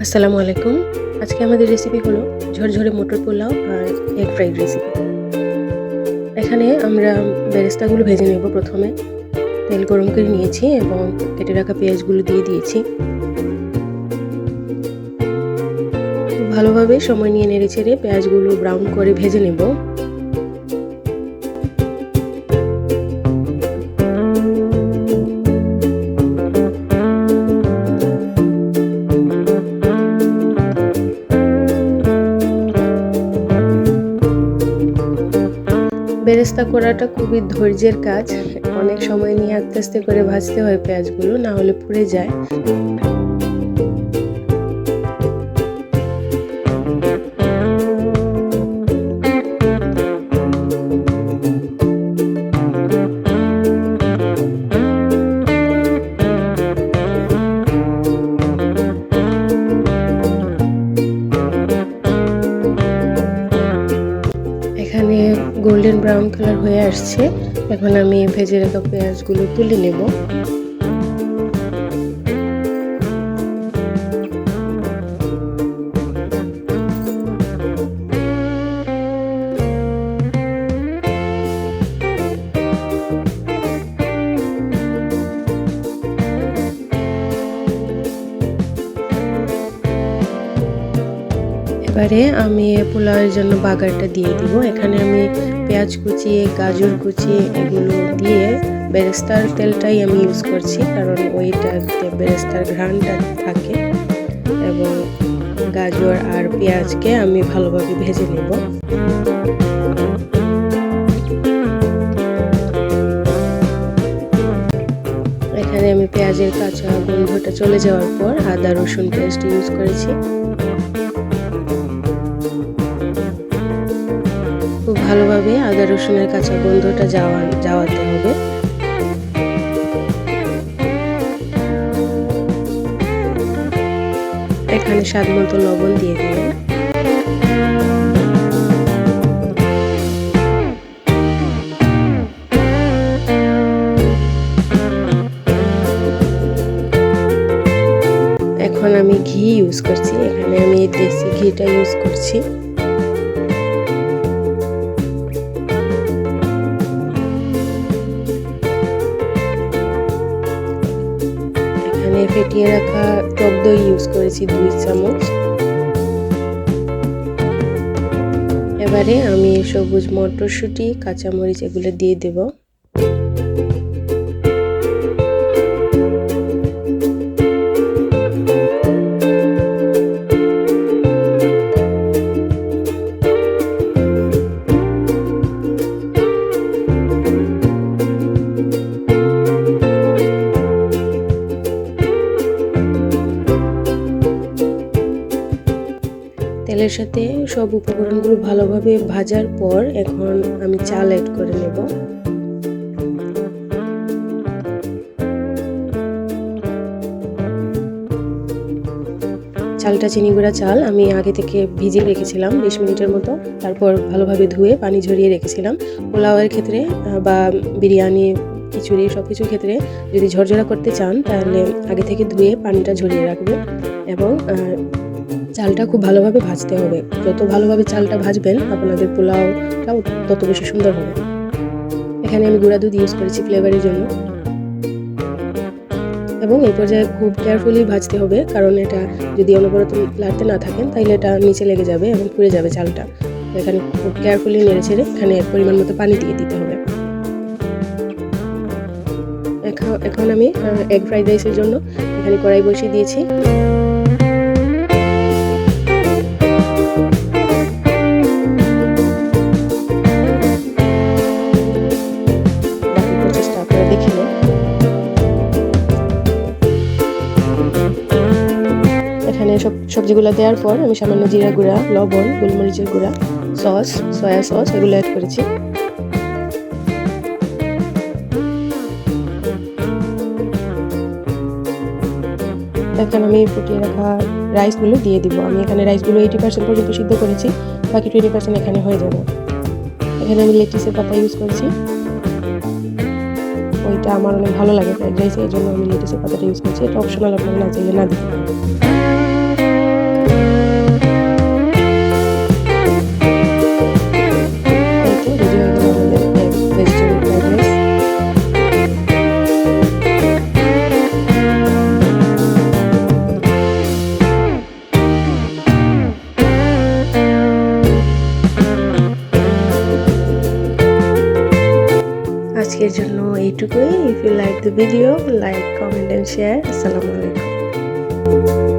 আসসালামু আলাইকুম। আজকে আমাদের রেসিপি হলো ঝরঝরে মটর পোলাও আর এগ ফ্রাইড রেসিপি। এখানে আমরা বেরেস্তাগুলো ভেজে নেব। প্রথমে তেল গরম করে নিয়েছি এবং কেটে রাখা পেঁয়াজগুলো দিয়ে দিয়েছি। খুব ভালোভাবে সময় নিয়ে নেড়েচেড়ে পেঁয়াজগুলো ব্রাউন করে ভেজে নেব। বেরেস্তা করাটা খুবই ধৈর্যের কাজ। অনেক সময় নিয়ে আস্তে আস্তে করে ভাজতে হয় পেঁয়াজগুলো, না হলে পুড়ে যায়। এখানে গোল্ডেন ব্রাউন কালার হয়ে আসছে। এখন আমি ভেজে রাখা পেঁয়াজগুলো তুলে নেব। এবারে আমি পোলাওয়ের জন্য বাগারটা দিয়ে দিব। এখানে আমি পেঁয়াজ কুচি, গাজর কুচি এগুলো দিয়ে বেরেস্তার তেলটাই আমি ইউজ করছি, কারণ ওইটাতে বেরেস্তার ঘ্রাণটা থাকে। এবং গাজর আর পেঁয়াজকে আমি ভালোভাবে ভেজে নেব। এখানে আমি পেঁয়াজের কাঁচা গন্ধটা চলে যাওয়ার পর আদা রসুন পেস্ট ইউজ করেছি। খুব ভালোভাবে আদা রসুনের কাঁচা গন্ধটা যাওয়াতে হবে। এখানে স্বাদ মতো লবণ দিয়ে দিলাম। এখন আমি ঘি ইউজ করছি। এখানে আমি দেশি ঘিটা ইউজ করছি। ফেটিয়ে রাখা টক দই ইউজ করেছি 2 চামচ। এবারে আমি সবুজ মটরশুঁটি, কাঁচামরিচ এগুলো দিয়ে দেব। তেলের সাথে সব উপকরণগুলো ভালোভাবে ভাজার পর এখন আমি চাল অ্যাড করে নেব। চালটা চিনি গুঁড়া চাল আমি আগে থেকে ভিজিয়ে রেখেছিলাম 20 মিনিটের মতো। তারপর ভালোভাবে ধুয়ে পানি ঝরিয়ে রেখেছিলাম। পোলাওয়ের ক্ষেত্রে বা বিরিয়ানি, খিচুড়ি সব কিছুর ক্ষেত্রে যদি ঝরঝরা করতে চান তাহলে আগে থেকে ধুয়ে পানিটা ঝরিয়ে রাখবেন। এবং চালটা খুব ভালোভাবে ভাজতে হবে। যত ভালোভাবে চালটা ভাজবেন আপনাদের পোলাওটাও তত বেশি সুন্দর হবে। এখানে আমি গুঁড়া দুধ ইউজ করেছি ফ্লেভারের জন্য। এবং এই পর্যায়ে খুব কেয়ারফুলি ভাজতে হবে, কারণ এটা যদি অনবরত লাড়তে না থাকেন তাহলে এটা নিচে লেগে যাবে এবং পুড়ে যাবে চালটা। এখানে খুব কেয়ারফুলি নেড়ে ছেড়ে এখানে পরিমাণ মতো পানি দিয়ে দিতে হবে। এখন আমি এগ ফ্রাইড রাইসের জন্য এখানে কড়াই বসিয়ে দিয়েছি। এখানে সবজিগুলো দেওয়ার পর আমি সামান্য জিরা গুঁড়া, লবণ, গোলমরিচের গুঁড়া, সস, সয়া সস এগুলো অ্যাড করেছি। এখন আমি ফুটিয়ে রাখা রাইসগুলো দিয়ে দিব। আমি এখানে রাইসগুলো 80% পর্যন্ত সিদ্ধ করেছি, বাকি 20% এখানে হয়ে যাবে। এখানে আমি লেটিসের পাতা ইউজ করেছি। ওইটা আমার অনেক ভালো লাগে ফ্রাইড রাইসে, এই জন্য আমি লেটিসের পাতাটা ইউজ করছি। এটা অপশনাল, আপনারা না চাইলে না দিতে পারেন। আজকের জন্য এইটুকুই। If you like the video, like, comment and share. আসসালামু আলাইকুম।